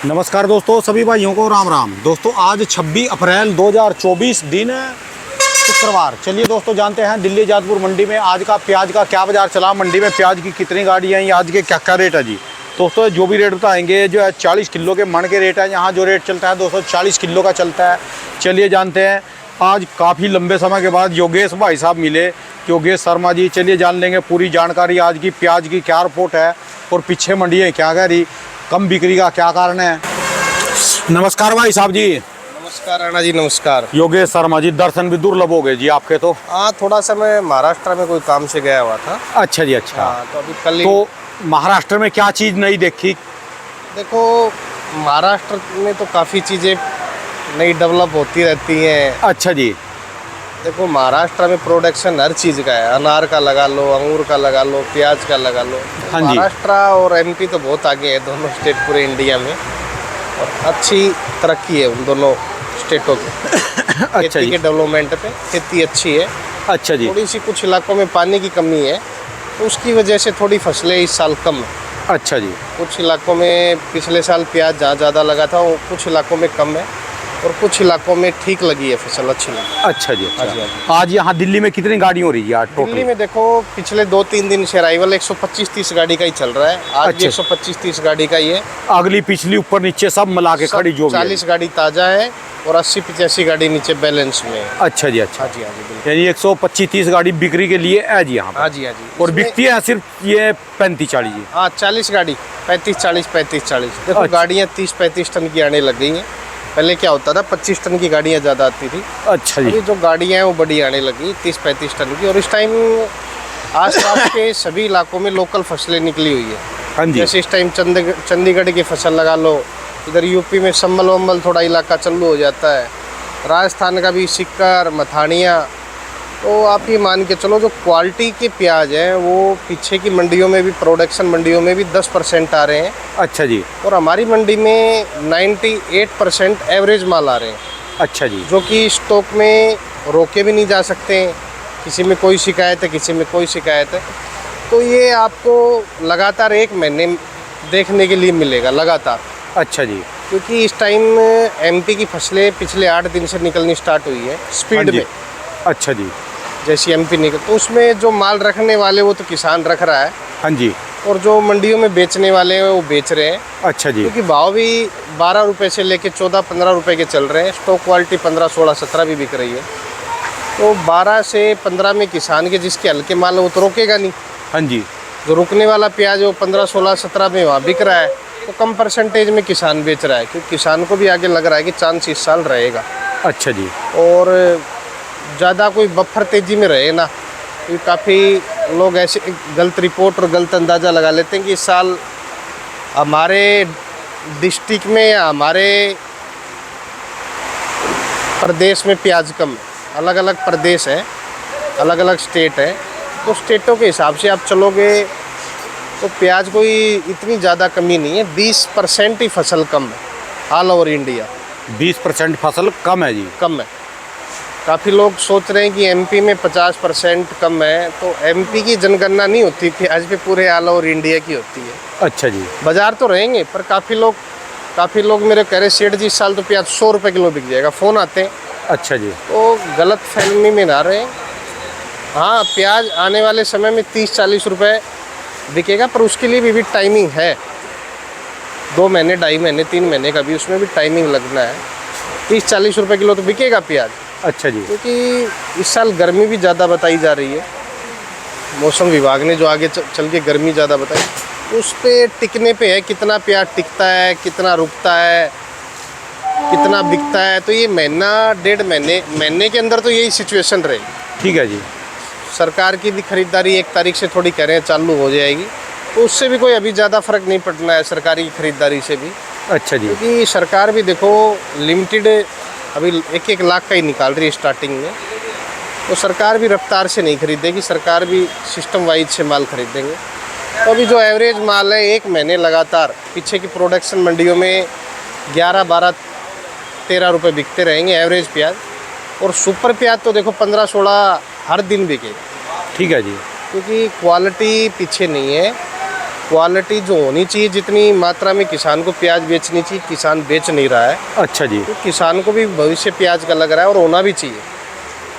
नमस्कार दोस्तों, सभी भाइयों को राम राम। दोस्तों आज 26 अप्रैल 2024 दिन शुक्रवार। चलिए दोस्तों जानते हैं दिल्ली जादपुर मंडी में आज का प्याज का क्या बाजार चला, मंडी में प्याज की कितनी गाड़ी आई, आज के क्या क्या रेट है जी। दोस्तों जो भी रेट बताएंगे जो है 40 किलो के मन के रेट है। यहाँ जो रेट चलता है दोस्तों 40 किलो का चलता है। चलिए जानते हैं, आज काफ़ी लंबे समय के बाद योगेश भाई साहब मिले, योगेश शर्मा जी। चलिए जान लेंगे पूरी जानकारी आज की प्याज की क्या रिपोर्ट है और पीछे मंडी है क्या कह रही, कम बिक्री का क्या कारण है। नमस्कार भाई साहब जी। नमस्कार राणा जी, नमस्कार। योगेश शर्मा जी, दर्शन भी दुर्लभ हो गए जी आपके तो। हाँ, थोड़ा सा मैं महाराष्ट्र में कोई काम से गया हुआ था। अच्छा जी, अच्छा। तो अभी कल ही तो महाराष्ट्र में क्या चीज़ नहीं देखी? देखो, महाराष्ट्र में तो काफ़ी चीज़ें नई डेवलप होती रहती हैं। अच्छा जी। देखो, महाराष्ट्र में प्रोडक्शन हर चीज़ का है, अनार का लगा लो, अंगूर का लगा लो, प्याज का लगा लो। हाँ जी। महाराष्ट्र और एमपी तो बहुत आगे है, दोनों स्टेट पूरे इंडिया में, और अच्छी तरक्की है उन दोनों स्टेटों की। अच्छा खेती जी। के डेवलपमेंट पे खेती अच्छी है। अच्छा जी। थोड़ी सी कुछ इलाकों में पानी की कमी है, तो उसकी वजह से थोड़ी फसलें इस साल कम है। अच्छा जी। कुछ इलाकों में पिछले साल प्याज जहाँ ज़्यादा लगा था वो कुछ इलाकों में कम है, और कुछ इलाकों में ठीक लगी है फसल, अच्छी लगी। अच्छा जी, अच्छा। हाँ जी, हाँ जी। आज यहाँ दिल्ली में कितनी गाड़ी हो रही है आज दिल्ली टोटल? में देखो पिछले 2-3 दिन से अराइवल 125-30 गाड़ी का ही चल रहा है। आज भी अच्छा। 125-30 गाड़ी का ही है। अगली पिछली ऊपर नीचे सब मिला के खड़ी जो भी है। 40 गाड़ी ताज़ा है और 80-85 गाड़ी नीचे बैलेंस में है। अच्छा जी, अच्छा। हाँ जी, हाँ जी, बिल्कुल। यानी 125-30 गाड़ी बिक्री के लिए है जी यहाँ पर। हाँ जी, हाँ जी। और इसमें- बिकती है सिर्फ ये 35-40 जी। हाँ, 40 गाड़ी, 35-40, 35-40। देखो अच्छा। गाड़ियाँ 30-35 टन की आने लग गई हैं। पहले क्या होता था, 25 टन की गाड़ियाँ ज़्यादा आती थी। अच्छा जी। अभी जो गाड़ियाँ हैं वो बड़ी आने लगी, 30-35 टन की। और इस टाइम आसपास के सभी इलाकों में लोकल फसलें निकली हुई है। हाँ जी। जैसे इस टाइम चंडीगढ़ की फसल लगा लो, इधर यूपी में संभल वम्बल थोड़ा इलाका चालू हो जाता है, राजस्थान का भी सिक्कर मथानिया। तो आप ये मान के चलो जो क्वालिटी के प्याज हैं वो पीछे की मंडियों में भी, प्रोडक्शन मंडियों में भी 10% आ रहे हैं, अच्छा जी। और हमारी मंडी में 98% एवरेज माल आ रहे हैं, अच्छा जी। जो कि स्टॉक में रोके भी नहीं जा सकते। किसी में कोई शिकायत है, किसी में कोई शिकायत है, तो ये आपको लगातार 1 महीने देखने के लिए मिलेगा लगातार। अच्छा जी। क्योंकि इस टाइम एमपी की फसलें पिछले 8 दिन से निकलनी स्टार्ट हुई है हाँ स्पीड जी। में। अच्छा जी। जैसी एमपी निकल, तो उसमें जो माल रखने वाले वो तो किसान रख रहा है, हाँ जी। और जो मंडियों में बेचने वाले हैं वो बेच रहे हैं। अच्छा जी। क्योंकि भाव भी 12 रुपये से लेके 14-15 रुपये के चल रहे हैं। स्टॉक क्वालिटी 15, 16, 17 भी बिक रही है। तो 12 से 15 में किसान के जिसके हल्के माल है वो तो रोकेगा नहीं। हाँ जी। जो रुकने वाला प्याज वो 15, 16, 17 में वहाँ बिक रहा है, तो कम परसेंटेज में किसान बेच रहा है, क्योंकि किसान को भी आगे लग रहा है कि चांस इस साल रहेगा। अच्छा जी। और ज़्यादा कोई बफर तेज़ी में रहे ना, क्योंकि काफ़ी लोग ऐसे गलत रिपोर्ट और गलत अंदाज़ा लगा लेते हैं कि इस साल हमारे डिस्ट्रिक्ट में या हमारे प्रदेश में प्याज कम है। अलग अलग प्रदेश है, अलग अलग स्टेट है, तो स्टेटों के हिसाब से आप चलोगे तो प्याज कोई इतनी ज़्यादा कमी नहीं है। 20% ही फसल कम है ऑल ओवर इंडिया। 20% फसल कम है जी। कम है। काफ़ी लोग सोच रहे हैं कि एमपी में 50% कम है, तो एमपी की जनगणना नहीं होती प्याज पे, पूरे ऑल ओवर इंडिया की होती है। अच्छा जी। बाजार तो रहेंगे, पर काफ़ी लोग मेरे कह रहे सेठ जी इस साल तो प्याज 100 रुपये किलो बिक जाएगा, फ़ोन आते हैं। अच्छा जी। तो गलत फहमी में ना रहे। हाँ, प्याज आने वाले समय में 30-40 रुपये बिकेगा, पर उसके लिए भी टाइमिंग है। 2 महीने, 2.5 महीने, 3 महीने का भी उसमें भी टाइमिंग लगना है। 30-40 रुपये किलो तो बिकेगा प्याज। अच्छा जी। क्योंकि इस साल गर्मी भी ज़्यादा बताई जा रही है। मौसम विभाग ने जो आगे चल के गर्मी ज़्यादा बताई, उस पे टिकने पे है, कितना प्याज टिकता है, कितना रुकता है, कितना बिकता है। तो ये महीना 1.5 महीने के अंदर तो यही सिचुएशन रहेगी। ठीक है जी। सरकार की भी खरीदारी 1 तारीख से थोड़ी कह रहे हैं चालू हो जाएगी, तो उससे भी कोई अभी ज़्यादा फ़र्क नहीं पड़ना है सरकारी खरीदारी से भी। अच्छा जी। क्योंकि सरकार भी देखो लिमिटेड अभी 1-1 लाख का ही निकाल रही है स्टार्टिंग में, तो सरकार भी रफ्तार से नहीं खरीदेगी, सरकार भी सिस्टम वाइज से माल खरीदेंगे। तो अभी जो एवरेज माल है 1 महीने लगातार पीछे की प्रोडक्शन मंडियों में 11, 12, 13 रुपये बिकते रहेंगे एवरेज प्याज। और सुपर प्याज तो देखो 15, 16 हर दिन बिकेगा। ठीक है जी। क्योंकि क्वालिटी पीछे नहीं है, क्वालिटी जो होनी चाहिए, जितनी मात्रा में किसान को प्याज बेचनी चाहिए, किसान बेच नहीं रहा है। अच्छा जी। तो किसान को भी भविष्य प्याज का लग रहा है और होना भी चाहिए।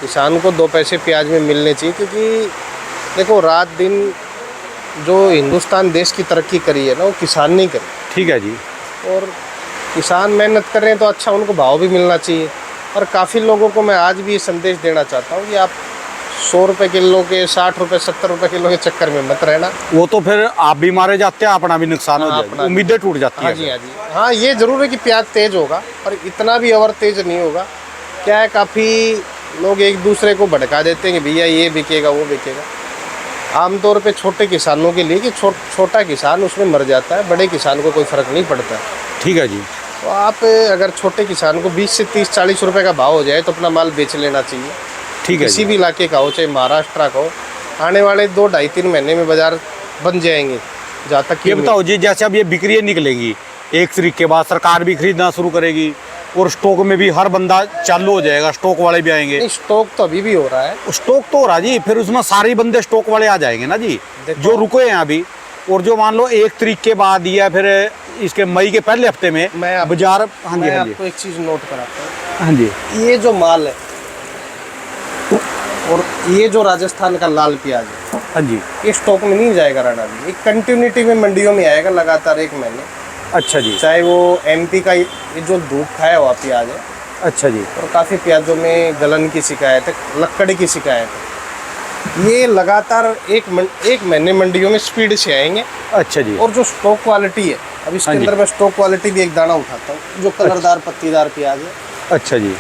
किसान को 2 पैसे प्याज में मिलने चाहिए, क्योंकि देखो रात दिन जो हिंदुस्तान देश की तरक्की करी है ना, वो किसान नहीं करी। ठीक है जी। और किसान मेहनत कर रहे हैं तो अच्छा उनको भाव भी मिलना चाहिए। और काफ़ी लोगों को मैं आज भी ये संदेश देना चाहता हूँ कि आप 100 रुपये किलो के, 60 रुपये 70 रुपये किलो के चक्कर में मत रहना। वो तो फिर आप भी मारे जाते हैं, अपना भी नुकसान हो हाँ, जाता है, उम्मीदें टूट जाती हाँ है। जी, हाँ जी। हाँ, ये ज़रूर है कि प्याज तेज़ होगा, पर इतना भी ओवर तेज़ नहीं होगा। क्या है, काफ़ी लोग एक दूसरे को भड़का देते हैं कि भैया ये बिकेगा वो बिकेगा। आमतौर पे छोटे किसानों के लिए कि छोटा किसान उसमें मर जाता है, बड़े किसान को कोई फ़र्क नहीं पड़ता। ठीक है जी। तो आप अगर छोटे किसान को 20 से 30-40 रुपए का भाव हो जाए तो अपना माल बेच लेना चाहिए। ठीक है किसी जी। भी इलाके का हो, चाहे महाराष्ट्र का हो, आने वाले 2-2.5-3 महीने में बाजार बन जाएंगे। जहाँ तक ये बताओ जी, जैसे अब ये बिक्रियाँ निकलेंगी 1 तारीख के बाद, सरकार भी खरीदना शुरू करेगी और स्टॉक में भी हर बंदा चालू हो जाएगा, स्टॉक वाले भी आएंगे। स्टॉक तो अभी भी हो रहा है। स्टॉक तो हो रहा जी, फिर उसमें सारे बंदे स्टॉक वाले आ जाएंगे ना जी, जो रुके हैं अभी। और जो मान लो 1 तारीख के बाद या फिर इसके मई के पहले हफ्ते में बाजार। हाँ जी, मैं हाँ जी, आपको एक चीज़ नोट कराता हूँ। हाँ जी। ये जो माल है और ये जो राजस्थान का लाल प्याज है, हाँ जी। ये स्टॉक में नहीं जाएगा राणा जी, ये कंटिन्यूटी में मंडियों में आएगा लगातार 1 महीने। अच्छा जी। चाहे वो एमपी का ये जो धूप खाया हुआ प्याज है, अच्छा जी। और काफ़ी प्याजों में गलन की शिकायत है, लकड़ी की शिकायत है, ये लगातार एक महीने मंडियों में स्पीड से आएंगे। अच्छा जी। और जो स्टॉक क्वालिटी है, अब इसके हाँ जी। अंदर मैं स्टॉक क्वालिटी भी एक दाना उठाता हूँ, जो कलरदार पत्तीदार प्याज है, अच्छा जी।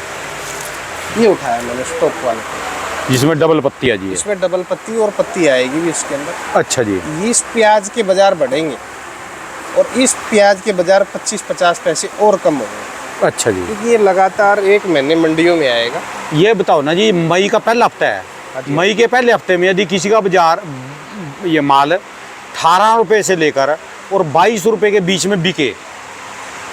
ये उठाया मैंने स्टॉक क्वालिटी, जिसमें डबल पत्ती आ जी है। इसमें डबल पत्ती और पत्ती आएगी भी इसके अंदर। अच्छा जी। इस प्याज के बाजार बढ़ेंगे और इस प्याज के बाजार 25-50 पैसे और कम होंगे, अच्छा जी। क्योंकि ये लगातार 1 महीने मंडियों में आएगा। ये बताओ ना जी, मई का पहला हफ्ता है, मई के पहले हफ्ते में यदि किसी का बाजार ये माल 18 रुपये से लेकर और 22 रुपये के बीच में बिके,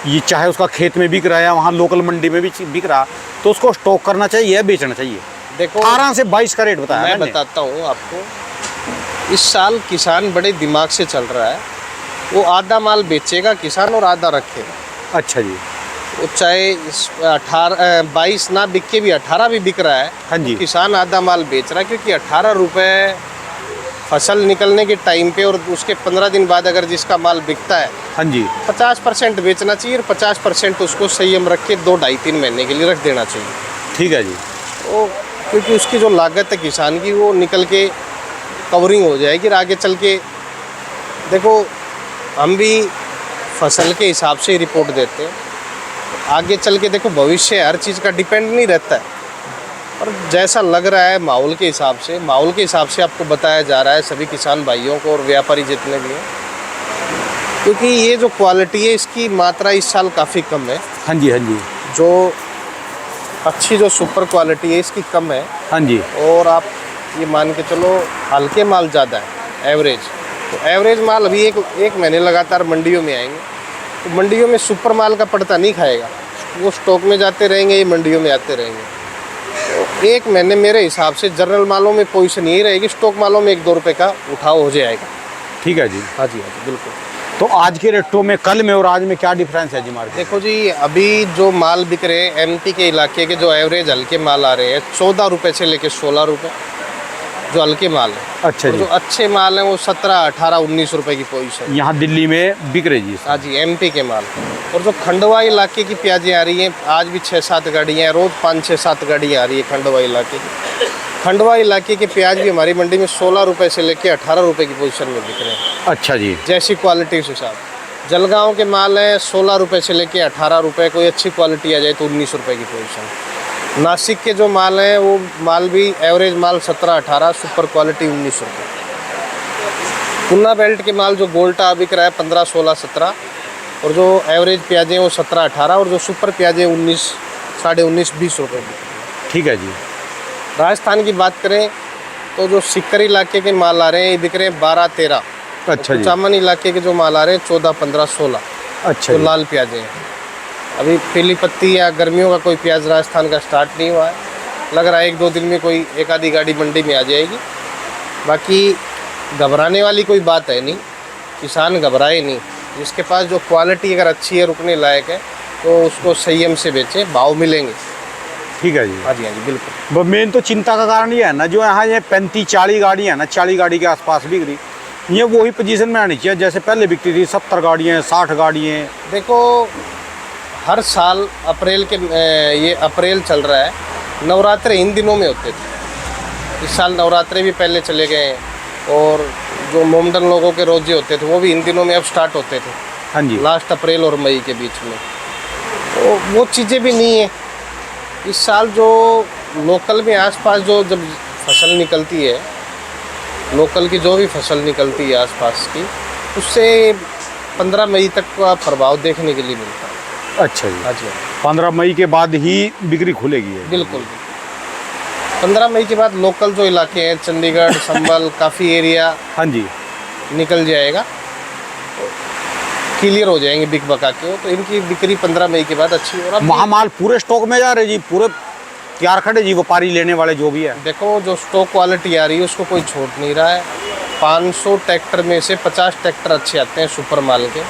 ये चाहे उसका खेत में बिक रहा है, वहाँ लोकल मंडी में भी बिक रहा, तो उसको स्टॉक करना चाहिए या बेचना चाहिए? देखो 18 से 22 का रेट बताया मैं मैंने। बताता हूँ आपको, इस साल किसान बड़े दिमाग से चल रहा है। वो आधा माल बेचेगा किसान और आधा रखेगा। अच्छा जी। वो चाहे 22 ना बिक के भी 18 भी बिक रहा है, हाँ जी। तो किसान आधा माल बेच रहा है, क्योंकि 18 रुपये फसल निकलने के टाइम पे और उसके 15 दिन बाद अगर जिसका माल बिकता है, हाँ जी। 50% बेचना चाहिए और 50% उसको संयम रख के 2-2.5-3 महीने के लिए रख देना चाहिए। ठीक है जी। वो क्योंकि उसकी जो लागत है किसान की, वो निकल के कवरिंग हो जाएगी। और आगे चल के देखो, हम भी फसल के हिसाब से ही रिपोर्ट देते हैं। आगे चल के देखो, भविष्य हर चीज़ का डिपेंड नहीं रहता है, और जैसा लग रहा है माहौल के हिसाब से आपको बताया जा रहा है सभी किसान भाइयों को और व्यापारी जितने भी हैं, क्योंकि ये जो क्वालिटी है इसकी मात्रा इस साल काफ़ी कम है। हाँ जी। हाँ जी। जो अच्छी जो सुपर क्वालिटी है इसकी कम है। हाँ जी। और आप ये मान के चलो, हल्के माल ज़्यादा है एवरेज, तो एवरेज माल अभी एक महीने लगातार मंडियों में आएंगे, तो मंडियों में सुपर माल का पड़ता नहीं खाएगा, वो स्टॉक में जाते रहेंगे, ये मंडियों में आते रहेंगे। तो 1 महीने मेरे हिसाब से जनरल मालों में पोजीशन यही रहेगी, स्टॉक मालों में 1-2 रुपये का उठाव हो जाएगा। ठीक है जी। हाँ जी, हाँ जी, बिल्कुल। तो आज के रेटों में, कल में और आज में क्या डिफरेंस है जी मार्केट? देखो जी, अभी जो माल बिक रहे हैं एमपी के इलाके के, जो एवरेज हल्के माल आ रहे हैं 14 रुपये से लेके 16 रुपये, जो हल्के माल है। अच्छा और जी। जो अच्छे माल हैं वो 17, 18, 19 रुपये की पोजीशन। यहाँ दिल्ली में बिक रही जी। हाँ जी, एमपी के माल। और जो खंडवा इलाके की प्याजें आ रही हैं, आज भी 6-7 गाड़ियाँ हैं, रोज़ 5-6-7 गाड़ियाँ आ रही है खंडवा इलाके की। खंडवा इलाके के प्याज भी हमारी मंडी में 16 रुपये से लेके 18 रुपये की पोजीशन में बिक रहे हैं। अच्छा जी। जैसी क्वालिटी उस हिसाब। जलगांव के माल हैं 16 रुपये से लेके 18 रुपये, कोई अच्छी क्वालिटी आ जाए तो 19 रुपये की पोजीशन। नासिक के जो माल हैं वो माल भी एवरेज माल 17-18, सुपर क्वालिटी 19 रुपये। पुन्ना बेल्ट के माल जो गोल्टा बिक रहा है 15, 16, 17, और जो एवरेज प्याजें वो 17, 18, और जो सुपर प्याजें 19, साढ़े 19, 20 रुपये की। ठीक है जी। राजस्थान की बात करें तो जो सिक्कर इलाके के माल आ रहे हैं ये बिक रहे हैं 12, 13। अच्छा जी। चामन इलाके के जो माल आ रहे हैं 14, 15, 16। अच्छा जो जी। लाल प्याजें हैं। अभी पीली पत्ती या गर्मियों का कोई प्याज राजस्थान का स्टार्ट नहीं हुआ है, लग रहा है 1-2 दिन में कोई एक आधी गाड़ी मंडी में आ जाएगी। बाकी घबराने वाली कोई बात है नहीं, किसान घबराए नहीं, जिसके पास जो क्वालिटी अगर अच्छी है, रुकने लायक है, तो उसको संयम से बेचे, भाव मिलेंगे। ठीक है जी। हाँ जी, हाँ जी, बिल्कुल। मेन तो चिंता का कारण ये है ना, जो यहाँ ये 35-40 गाड़ी है ना, 40 गाड़ी के आसपास बिक रही, ये वही पोजीशन में आनी चाहिए जैसे पहले बिकती थी, 70 गाड़ियाँ, 60 गाड़ियाँ। देखो, हर साल अप्रैल के ये अप्रैल चल रहा है, नवरात्रे इन दिनों में होते थे। इस साल नवरात्रे भी पहले चले गए हैं, और जो मोमडन लोगों के रोजे होते थे वो भी इन दिनों में अब स्टार्ट होते थे। हाँ जी। लास्ट अप्रैल और मई के बीच में, तो वो चीज़ें भी नहीं है। इस साल जो लोकल में आसपास जो जब फसल निकलती है, लोकल की जो भी फसल निकलती है आसपास की, उससे 15 मई तक का प्रभाव देखने के लिए मिलता है। अच्छा जी। हाँ जी, 15 मई के बाद ही बिक्री खुलेगी है। बिल्कुल। 15 मई के बाद लोकल जो इलाके हैं, चंडीगढ़, संभल, काफ़ी एरिया हाँ जी। निकल जाएगा, क्लियर हो जाएंगे बिक बका के, तो इनकी बिक्री 15 मई के बाद अच्छी हो रहा है। वहाँ माल पूरे स्टॉक में जा रहे जी, पूरे तैयार खड़े जी, व्यापारी लेने वाले जो भी है। देखो, जो स्टॉक क्वालिटी आ रही है उसको कोई छूट नहीं रहा है। 500 ट्रैक्टर में से 50 ट्रैक्टर अच्छे आते हैं सुपर माल के।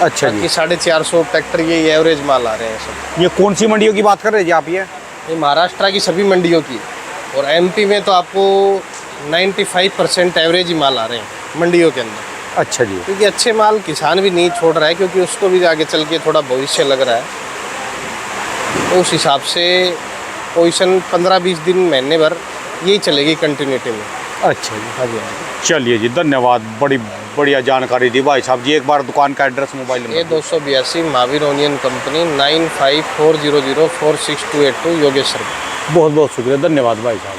अच्छा जी। बाकी 450 ट्रैक्टर ये एवरेज माल आ रहे हैं सब। ये कौन सी मंडियों की बात कर रहे हैं जी आप? ये महाराष्ट्र की सभी मंडियों की, और एमपी में तो आपको 95% एवरेज ही माल आ रहे हैं मंडियों के अंदर। अच्छा जी। क्योंकि अच्छे माल किसान भी नहीं छोड़ रहा है, क्योंकि उसको भी आगे चल के थोड़ा भविष्य लग रहा है। तो उस हिसाब से पोजीशन 15-20 दिन, महीने भर यही चलेगी कंटिन्यूटी में। अच्छा जी। हाँ जी, हाँ जी। चलिए जी, धन्यवाद, बड़ी बढ़िया जानकारी दी भाई साहब जी। एक बार दुकान का एड्रेस, मोबाइल नंबर। ये 282 महावीर ओनियन कंपनी, 9540046282, योगेश्वर। बहुत बहुत शुक्रिया, धन्यवाद भाई साहब।